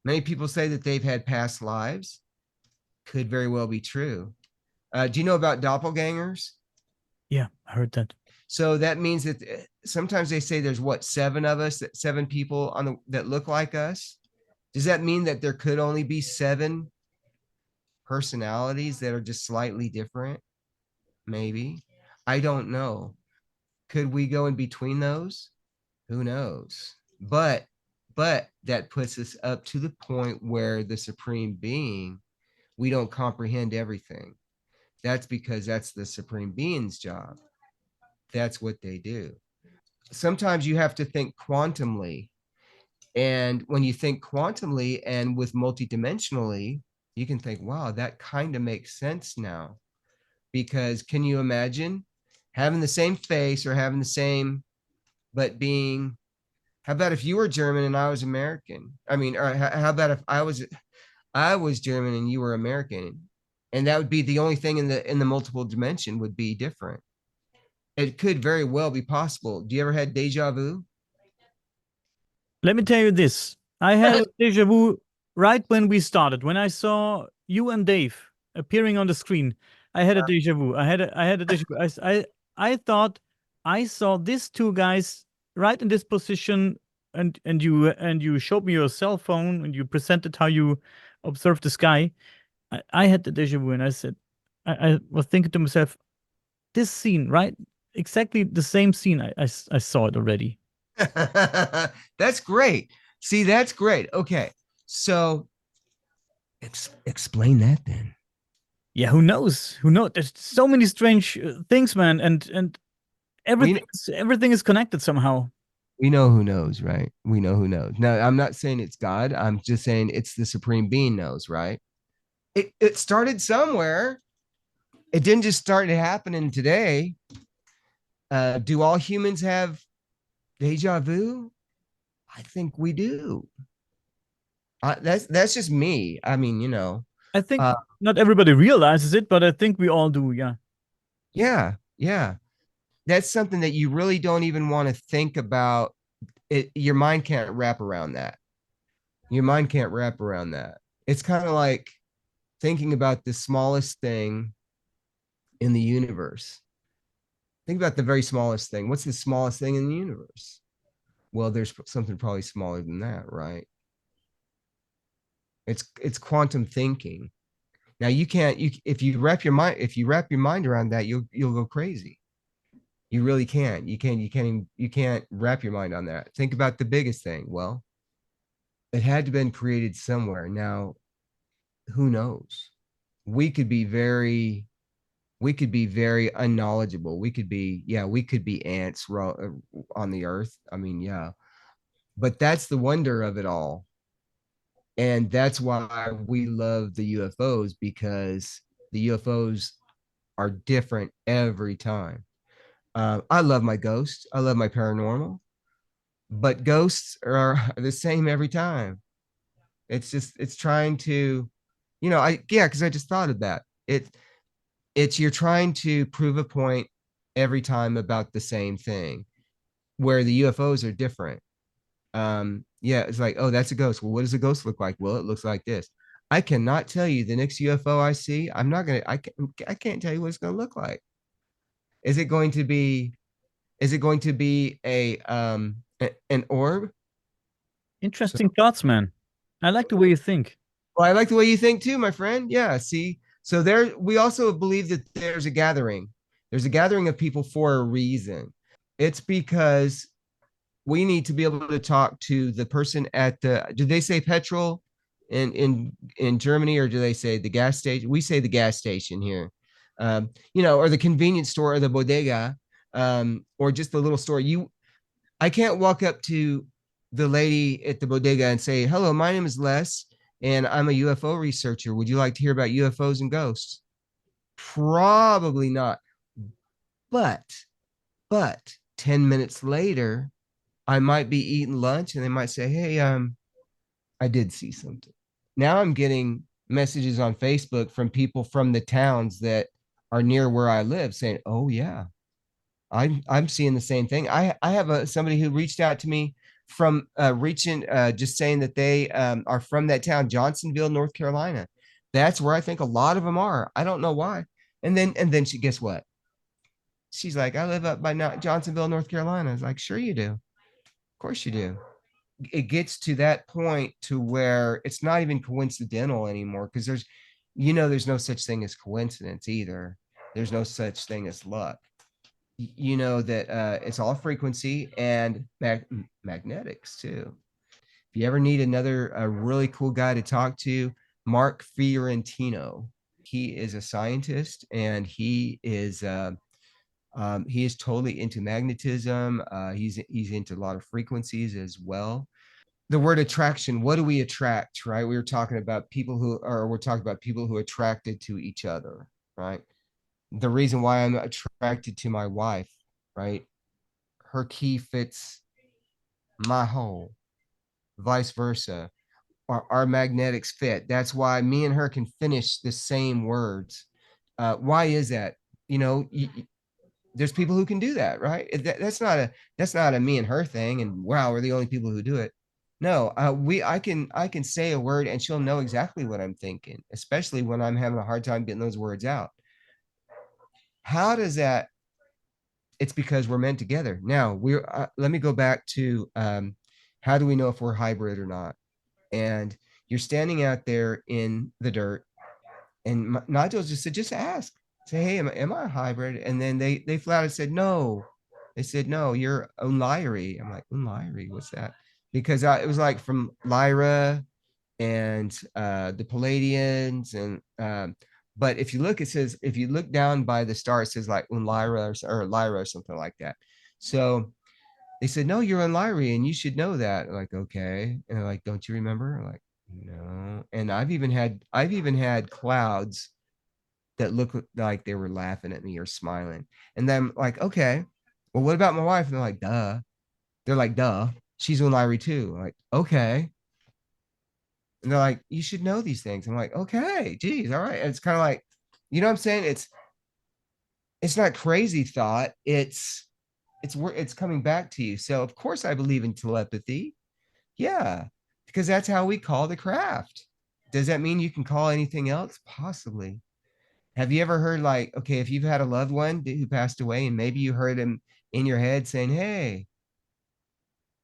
Many people say that they've had past lives. Could very well be true. Do you know about doppelgangers? Yeah, I heard that. So that means that sometimes they say there's what, 7 people that look like us. Does that mean that there could only be 7 personalities that are just slightly different? Maybe. I don't know. Could we go in between those? Who knows? But that puts us up to the point where the supreme being, we don't comprehend everything. That's because that's the supreme being's job. That's what they do. Sometimes you have to think quantumly. And when you think quantumly and with multidimensionally, you can think, wow, that kind of makes sense now. Because can you imagine having the same face, or having the same, but being, how about if you were German and I was American? I mean, or how about if I was German and you were American? And that would be the only thing in the multiple dimension would be different. It could very well be possible. Do you ever had deja vu? Let me tell you this. I had a deja vu right when we started. When I saw you and Dave appearing on the screen, I had a deja vu. I had a deja vu. I thought I saw these two guys right in this position, and you showed me your cell phone and you presented how you observed the sky. I had the deja vu, and I said, I was thinking to myself, this scene, right? Exactly the same scene. I saw it already. That's great. See, that's great. Okay. So explain that then. Yeah, who knows? Who knows? There's so many strange things, man, and everything is connected somehow. We know who knows, right? We know who knows. Now, I'm not saying it's God. I'm just saying it's the supreme being knows, right? It started somewhere. It didn't just start happening today. Do all humans have deja vu? I think we do. That's just me. I mean, you know. I think not everybody realizes it, but I think we all do. Yeah. Yeah, yeah. That's something that you really don't even want to think about. Your mind can't wrap around that. Your mind can't wrap around that. It's kind of like thinking about the smallest thing in the universe. Think about the very smallest thing. What's the smallest thing in the universe? Well, there's something probably smaller than that, right? It's quantum thinking. Now you can't you if you wrap your mind around that, you'll go crazy. You really can't. You can't wrap your mind on that. Think about the biggest thing. Well, it had to been created somewhere. Now, who knows? We could be very unknowledgeable. We could be ants on the earth. I mean, yeah. But that's the wonder of it all. And that's why we love the UFOs, because the UFOs are different every time. I love my ghosts. I love my paranormal, but ghosts are the same every time. It's trying to, because I just thought of that. It's you're trying to prove a point every time about the same thing, where the UFOs are different. Yeah, it's like, oh, that's a ghost. Well, what does a ghost look like? Well, it looks like this. I cannot tell you the next UFO I see. I can't tell you what it's going to look like. Is it going to be an orb? So, Interesting thoughts, man. I like the way you think. well, I like the way you think too, my friend. Yeah, see. So we also believe that there's a gathering. There's a gathering of people for a reason. It's because we need to be able to talk to the person at the, do they say petrol in Germany, or do they say the gas station? We say the gas station here. Or the convenience store, or the bodega, or just the little store. I can't walk up to the lady at the bodega and say, hello, my name is Les, and I'm a UFO researcher. Would you like to hear about UFOs and ghosts? Probably not. But 10 minutes later, I might be eating lunch and they might say, hey, I did see something. Now I'm getting messages on Facebook from people from the towns that are near where I live saying, oh yeah, I'm seeing the same thing. I have somebody who reached out to me from just saying that they are from that town, Johnsonville, North Carolina. That's where I think a lot of them are. I don't know why. And then she, guess what? She's like, I live up by Johnsonville, North Carolina. I was like, sure you do. Of course you do. It gets to that point to where it's not even coincidental anymore, because there's no such thing as coincidence either. There's no such thing as luck. You know that it's all frequency and magnetics too. If you ever need a really cool guy to talk to, Mark Fiorentino. He is a scientist, and he is totally into magnetism. He's into a lot of frequencies as well. The word attraction, what do we attract, right? We're talking about people who are attracted to each other, right? The reason why I'm attracted to my wife, right? Her key fits my hole, vice versa. Our magnetics fit. That's why me and her can finish the same words. Why is that? There's people who can do that, right? That's not a me and her thing. And wow, we're the only people who do it. No, I can say a word and she'll know exactly what I'm thinking, especially when I'm having a hard time getting those words out. How does that? It's because we're meant together. Now let me go back to how do we know if we're hybrid or not? And you're standing out there in the dirt, and Nigel just said, just ask, say, hey, am I a hybrid? And then they flat out said no. They said, no, you're Unlyri. I'm like, Unlyri, what's that? Because it was like from Lyra and the Palladians, and but if you look, it says, if you look down by the star, it says like Unlyra or Lyra or something like that. So they said, no, you're Unlyri and you should know that. I'm like, okay. And they're like, don't you remember? I'm like, no. And I've even had clouds that look like they were laughing at me or smiling. And then I'm like, okay, well, what about my wife? And they're like, duh. They're like, duh. She's Unlyri too. I'm like, okay. And they're like, you should know these things. I'm like, okay, geez, all right. And it's kind of like, you know what I'm saying? It's not crazy thought. It's coming back to you. So of course I believe in telepathy. Yeah, because that's how we call the craft. Does that mean you can call anything else? Possibly. Have you ever heard like, okay, if you've had a loved one who passed away and maybe you heard him in your head saying, hey,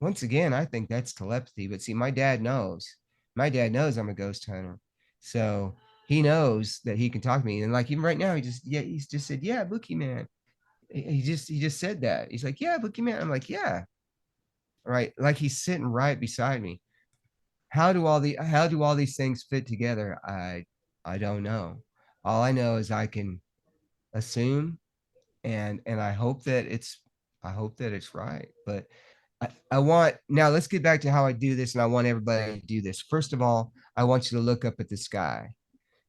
once again, I think that's telepathy. But see, my dad knows. My dad knows I'm a ghost hunter. So he knows that he can talk to me. And like even right now, he's just said, yeah, Boogeyman. He just said that. He's like, yeah, Boogeyman. I'm like, yeah. Right. Like he's sitting right beside me. How do all these things fit together? I don't know. All I know is I can assume and I hope that it's right. But I want now let's get back to how I do this, and I want everybody to do this. First of all, I want you to look up at the sky.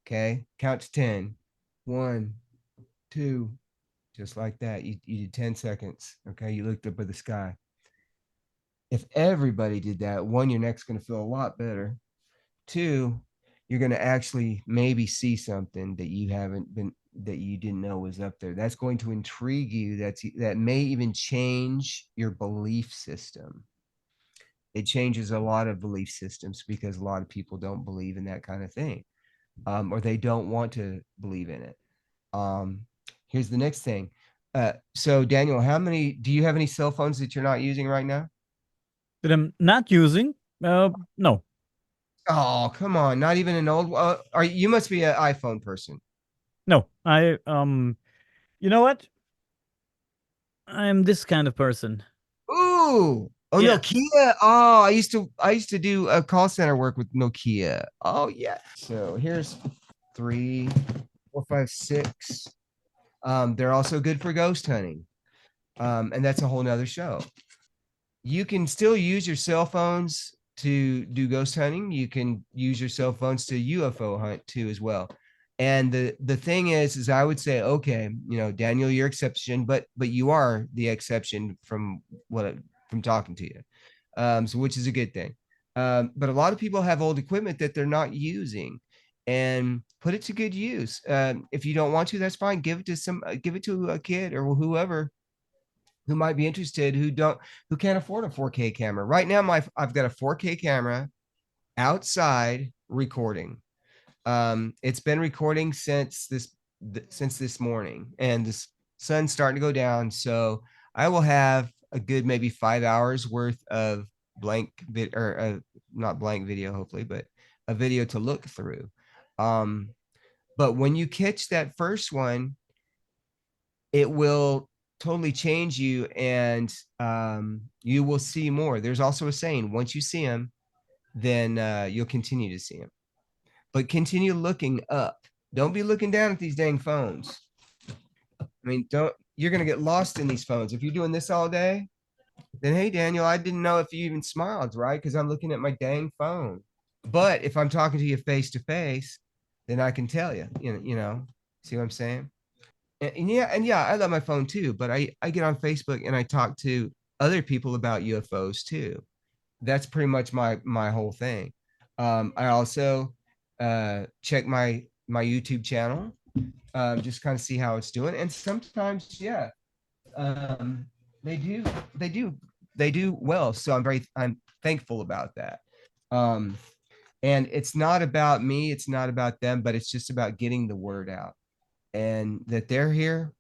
Okay. Count to 10. 1, 2, just like that. You did 10 seconds. Okay. You looked up at the sky. If everybody did that, one, your neck's going to feel a lot better. Two, you're going to actually maybe see something that you didn't know was up there. That's going to intrigue you. That may even change your belief system. It changes a lot of belief systems because a lot of people don't believe in that kind of thing, or they don't want to believe in it. Um, Here's the next thing. So Daniel, do you have any cell phones that you're not using right now? That I'm not using. No, Oh, come on. Not even an old you must be an iPhone person. no. You know what? I'm this kind of person. Ooh. Oh, Yeah. Nokia. Oh, I used to do a call center work with Nokia. Oh, yeah. So here's 3, 4, 5, 6. They're also good for ghost hunting. And that's a whole nother show. You can still use your cell phones to do ghost hunting. You can use your cell phones to UFO hunt too as well. And the thing is I would say, okay, Daniel, your exception, but you are the exception from talking to you. So which is a good thing. But a lot of people have old equipment that they're not using, and put it to good use. If you don't want to, that's fine. Give it to a kid or whoever who might be interested who can't afford a 4K camera. Right now, I've got a 4K camera outside recording. It's been recording since this morning, and the sun's starting to go down. So I will have a good maybe 5 hours worth of blank vid or not blank video, hopefully, but a video to look through. But when you catch that first one, it will totally change you, and you will see more. There's also a saying: once you see them, then you'll continue to see them. But continue looking up. Don't be looking down at these dang phones. I mean, don't you're gonna get lost in these phones. If you're doing this all day, then hey, Daniel, I didn't know if you even smiled, right? Because I'm looking at my dang phone. But if I'm talking to you face to face, then I can tell you. See what I'm saying? And yeah, I love my phone too. But I get on Facebook and I talk to other people about UFOs too. That's pretty much my whole thing. I also check my YouTube channel, just kind of see how it's doing. And sometimes, yeah, um, they do they do they do well. So I'm thankful about that. Um, and it's not about me, it's not about them, but it's just about getting the word out, and that they're here,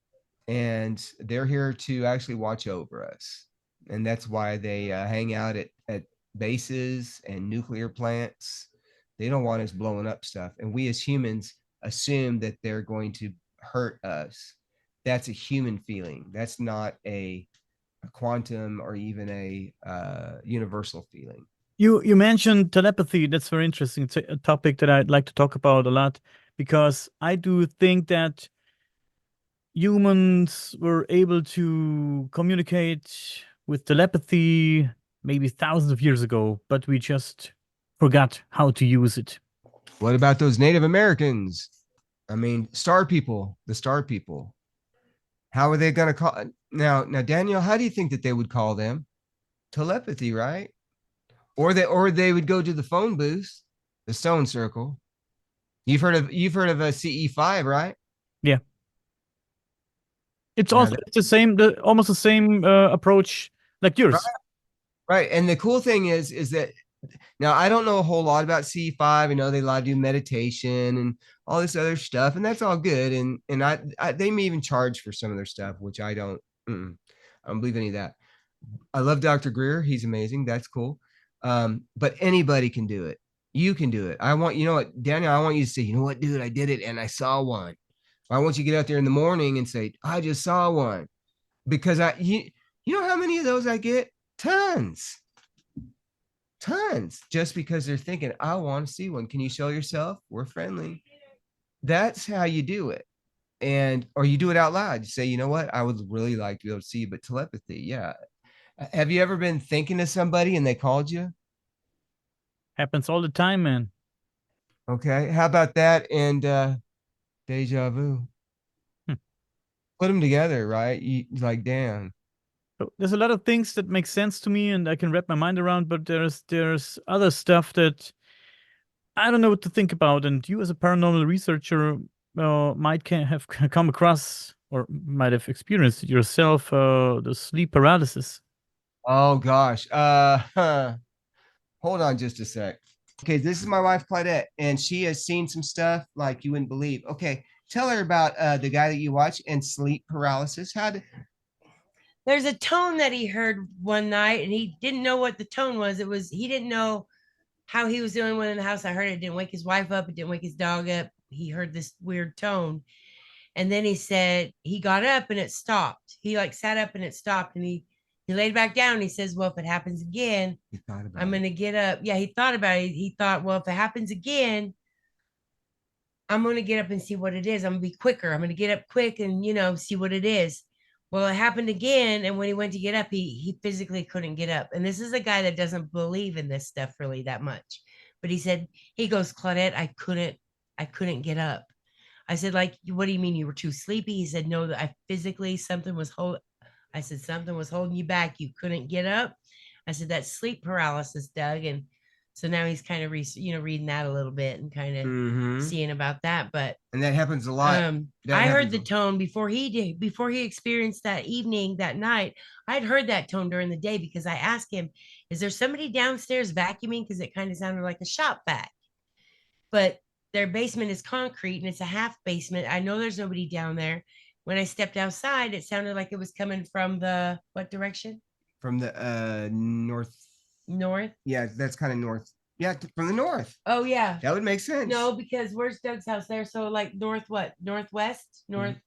and they're here to actually watch over us. And that's why they hang out at bases and nuclear plants. They don't want us blowing up stuff. And we as humans assume that they're going to hurt us. That's a human feeling. That's not a quantum or even a universal feeling. You mentioned telepathy. That's very interesting. It's a topic that I'd like to talk about a lot because I do think that humans were able to communicate with telepathy maybe thousands of years ago, but we just forgot how to use it. What about those Native Americans? I mean, the star people. How are they going to call now, Daniel? How do you think that they would call them? Telepathy, right? Or they would go to the phone booth, the stone circle. You've heard of a CE5, right? Yeah. It's Now, also it's almost the same approach like right, yours. right. And the cool thing is that Now, I don't know a whole lot about C5. I know they like do meditation and all this other stuff, and that's all good. And they may even charge for some of their stuff, which I don't believe any of that. I love Dr. Greer. He's amazing. That's cool. But anybody can do it. You can do it. You know what, Daniel, I want you to say, you know what, dude, I did it and I saw one. I want you to get out there in the morning and say, I just saw one. Because you know how many of those I get? Tons. Tons. Just because they're thinking, I want to see one. Can you show yourself? We're friendly. That's how you do it. And or you do it out loud. You say, you know what? I would really like to be able to see you, but telepathy, yeah. Have you ever been thinking of somebody and they called you? Happens all the time, man. Okay. How about that and deja vu? Hmm. Put them together, right? You like, damn. So there's a lot of things that make sense to me and I can wrap my mind around, but there's other stuff that I don't know what to think about. And you, as a paranormal researcher, might have come across or might have experienced it yourself, the sleep paralysis. Oh gosh. Hold on just a sec. Okay, this is my wife Claudette, and she has seen some stuff like you wouldn't believe. Okay, tell her about the guy that you watch and sleep paralysis. How did There's a tone that he heard one night and he didn't know what the tone was. He didn't know how he was doing one in the house. I heard it didn't wake his wife up, it didn't wake his dog up. He heard this weird tone. And then he said he got up and it stopped. He like sat up and it stopped and he laid back down. And he says, well, if it happens again, you thought about I'm it? gonna get up. Yeah, he thought about it. He thought, well, if it happens again, I'm gonna get up and see what it is. I'm gonna be quicker. I'm gonna get up quick and see what it is. Well, it happened again, and when he went to get up, he physically couldn't get up. And this is a guy that doesn't believe in this stuff really that much. But he goes, Claudette, I couldn't get up. I said, like, what do you mean you were too sleepy? He said, no, that I physically something was hold. I said, something was holding you back. You couldn't get up. I said, that's sleep paralysis, Doug. And so now he's kind of reading that a little bit and kind of Mm-hmm. seeing about that. But And that happens a lot. That I heard happens the tone before he experienced that evening, that night. I'd heard that tone during the day because I asked him, is there somebody downstairs vacuuming? Because it kind of sounded like a shop vac. But their basement is concrete and it's a half basement. I know there's nobody down there. When I stepped outside, it sounded like it was coming from the what direction? from the north. North. Yeah, that's kind of north. Yeah, from the north. Oh yeah. That would make sense. No, because where's Doug's house there? So like north what? Northwest? North.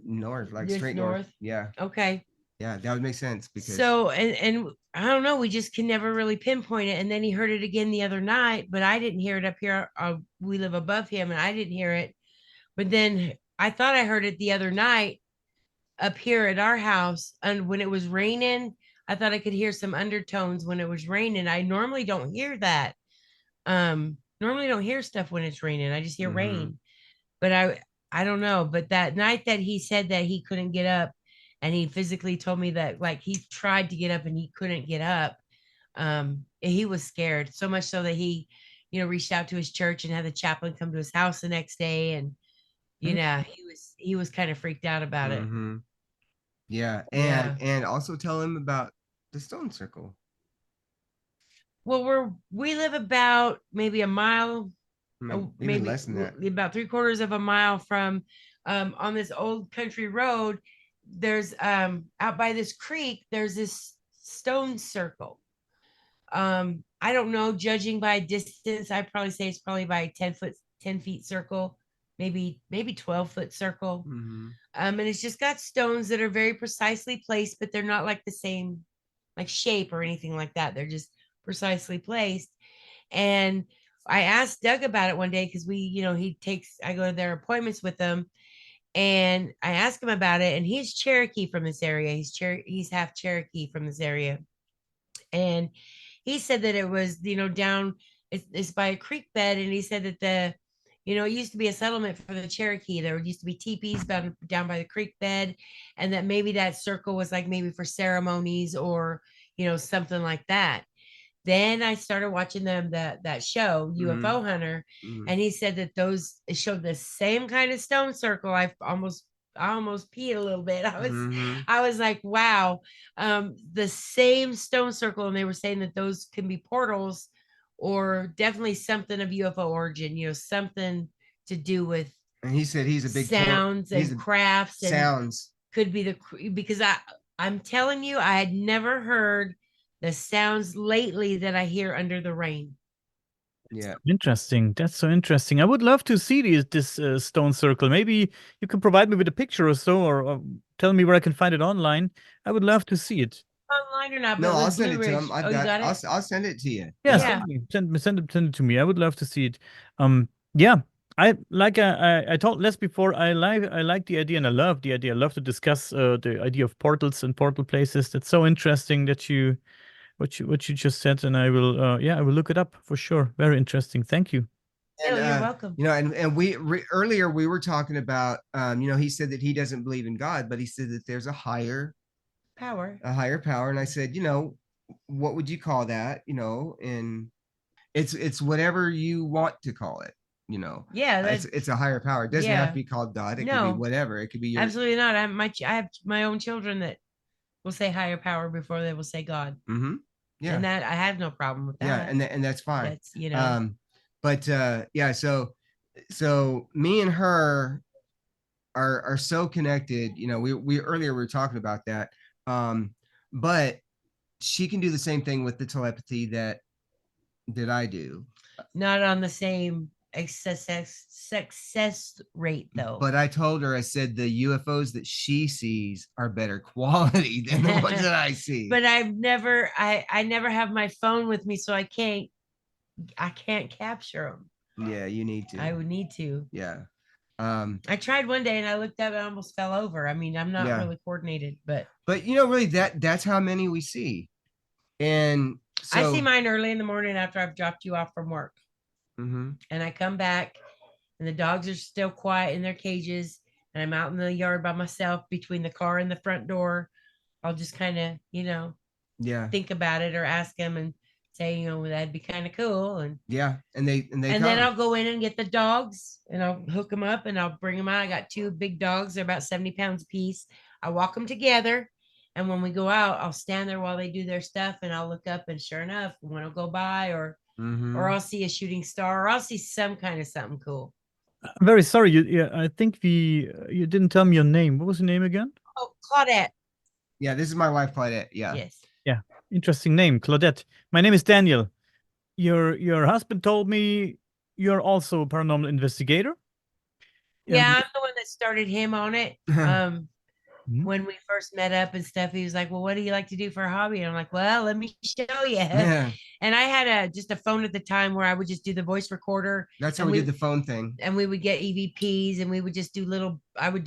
North, like Just straight north. Yeah, Okay. yeah, that would make sense because So and I don't know, we just can never really pinpoint it. And then he heard it again the other night, but I didn't hear it up here. We live above him, and I didn't hear it. But then I thought I heard it the other night up here at our house, and when it was raining, I thought I could hear some undertones when it was raining. I normally don't hear that. Normally don't hear stuff when it's raining. I just hear rain. But I don't know. But that night that he said that he couldn't get up, and he physically told me that like he tried to get up and he couldn't get up. He was scared so much so that he, reached out to his church and had the chaplain come to his house the next day, and he was kind of freaked out about it. Yeah, Yeah. and also tell him about the stone circle. Well, we live about maybe a mile, Even maybe less than that. about 3/4 of a mile from on this old country road. There's out by this creek, there's this stone circle. I don't know, judging by distance, I'd probably say it's probably by 10 feet circle, maybe 12-foot circle. And it's just got stones that are very precisely placed, but they're not like the same like shape or anything like that. They're just precisely placed. And I asked Doug about it one day because I go to their appointments with them, and I asked him about it. And he's Cherokee from this area. He's half Cherokee from this area, and he said that it was down. It's by a creek bed, and he said that it used to be a settlement for the Cherokee. There used to be teepees down by the creek bed, and that maybe that circle was like maybe for ceremonies or something like that. Then I started watching that show UFO Hunter, and he said that it showed the same kind of stone circle. I almost almost peed a little bit. Mhm. I was like, wow. The same stone circle, and they were saying that those can be portals or definitely something of UFO origin, something to do with And he said he's a big sounds he's and a crafts and sounds. could be because I'm telling you, I had never heard the sounds lately that I hear under the rain. Yeah. Interesting. That's so interesting. I would love to see this stone circle. Maybe you can provide me with a picture or so, or tell me where I can find it online. I would love to see it. Online or not, No, but it I'll was send Blue it to Ridge. him. I've Oh, you got it? I'll send it to you. Yeah, Yeah. send it to me. I would love to see it. Yeah, I told Les before. I like the idea and I love the idea. I love to discuss the idea of portals and portal places. That's so interesting that you what you just said, and I will I will look it up for sure. Very interesting. Thank you. Oh, And you're welcome. and we earlier we were talking about he said that he doesn't believe in God, but he said that there's a higher Power. power. And I said, what would you call that? And it's whatever you want to call it. Yeah, it's a higher power. It doesn't have yeah. to be called God. It could be No. whatever. It could be your Absolutely not. I have my own children that will say higher power before they will say God. Mhm. Yeah. And that I have no problem with that. Yeah, and that's fine. That's But yeah, so me and her are so connected. We earlier we were talking about that. But she can do the same thing with the telepathy that I do. not on the same success rate though. But I told her, I said the UFOs that she sees are better quality than the ones that I see. But I never have my phone with me, so I can't capture them. Yeah, you need to. I would need to. Yeah. I tried one day and I looked up and I almost fell over. I mean, I'm not Yeah. really coordinated, but really that's how many we see. And so I see mine early in the morning after I've dropped you off from work. Mhm. And I come back and the dogs are still quiet in their cages and I'm out in the yard by myself between the car and the front door. I'll just kind of, Yeah. think about it or ask them and say, that'd be kind of cool. And Yeah. And then I'll go in and get the dogs and I'll hook them up and I'll bring them out. I got two big dogs. They're about 70 pounds a piece. I walk them together. And when we go out, I'll stand there while they do their stuff and I'll look up and sure enough, one will go by or I'll see a shooting star or I'll see some kind of something cool. I'm very sorry. I think you didn't tell me your name. What was your name again? Oh, Claudette. Yeah, this is my wife, Claudette. Yeah. Yes. Yeah, interesting name, Claudette. My name is Daniel. Your husband told me you're also a paranormal investigator. Yeah, I'm the one that started him on it. When we first met up and stuff, he was like, well, what do you like to do for a hobby? And I'm like, well, let me show you. Yeah. And I had just a phone at the time where I would just do the voice recorder. That's how we did the phone thing. And we would get EVPs and we would just do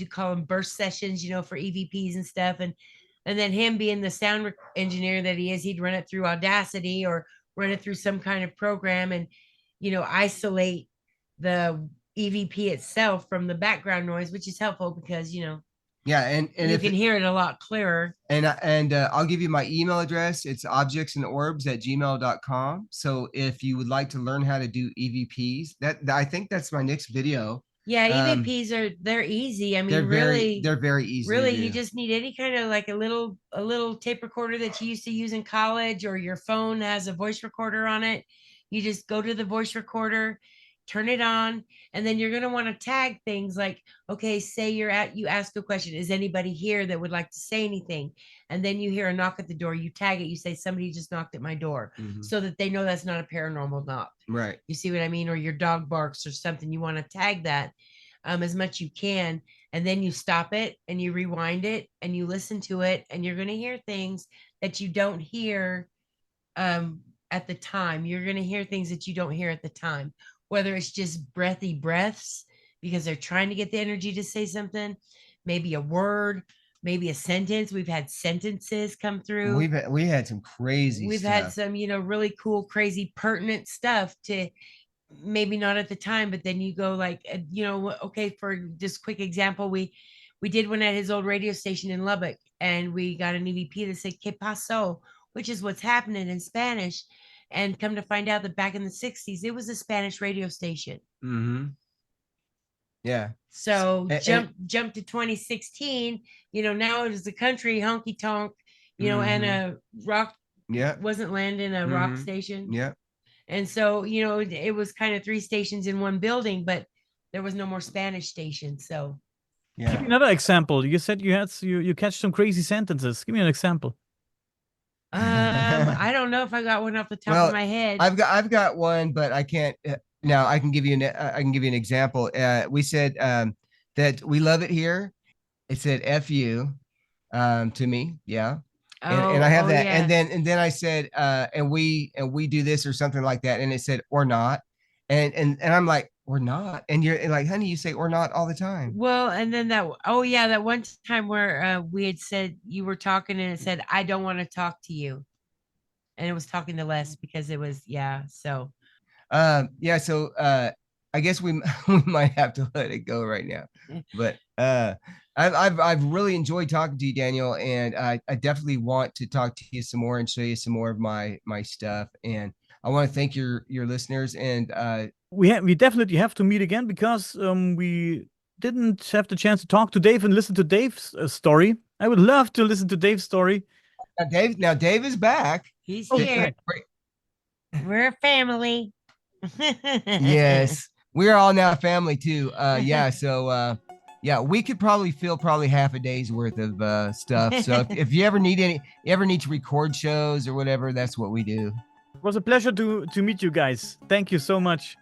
call them burst sessions, for EVPs and stuff. And then him being the sound engineer that he is, he'd run it through Audacity or run it through some kind of program and, isolate the EVP itself from the background noise, which is helpful because, yeah, and you can hear it a lot clearer. And I'll give you my email address. It's objectsandorbs@gmail.com. So if you would like to learn how to do EVPs, I think that's my next video. Yeah, EVPs they're easy. I mean, they're very easy. Really, you just need any kind of like a little tape recorder that you used to use in college, or your phone has a voice recorder on it. You just go to the voice recorder, turn it on, and then you're going to want to tag things like, okay, say you ask a question, is anybody here that would like to say anything? And then you hear a knock at the door, you tag it, you say, somebody just knocked at my door, so that they know that's not a paranormal knock. Right. You see what I mean? Or your dog barks or something, you want to tag that as much you can. And then you stop it and you rewind it and you listen to it, and you're going to hear things that you don't hear at the time. You're going to hear things that you don't hear at the time, whether it's just breathy breaths because they're trying to get the energy to say something, maybe a word, maybe a sentence. We've had sentences come through. We had some crazy We've stuff. had some, really cool, crazy, pertinent stuff to maybe not at the time, but then you go like, okay, for just quick example, we did one at his old radio station in Lubbock, and we got an EVP that said "Que pasó," which is what's happening in Spanish. And come to find out that back in the 60s, it was a Spanish radio station. Yeah. So And- jump to 2016. Now it is a country honky tonk. And a rock Yeah. wasn't landing a rock station. Yeah. And so it was kind of 3 stations in one building, but there was no more Spanish stations. So Give me Yeah. another example. You said you catch some crazy sentences. Give me an example. I don't know if I got one off the top Well, of my head. I've got one, but I can't. Now I can give you an example. We said that we love it here. It said "f you" to me. Yeah. And I have that. Yeah. And then I said and we do this or something like that. And it said or not. And I'm like, or not. And you're like, honey, you say or not all the time. Well, and then that one time where we had said you were talking and it said, I don't want to talk to you. And it was talking to Les because it was, so. Yeah, so I guess we we might have to let it go right now. But I've really enjoyed talking to you, Daniel, and I definitely want to talk to you some more and show you some more of my stuff. And I want to thank your listeners. And We definitely have to meet again because we didn't have the chance to talk to Dave and listen to Dave's story. I would love to listen to Dave's story. now Dave is back. He's Oh, here. We're a family. Yes, we're all now family too. Yeah, so yeah, we could probably fill half a day's worth of stuff. So if you ever need to record shows or whatever, that's what we do. It was a pleasure to meet you guys. Thank you so much.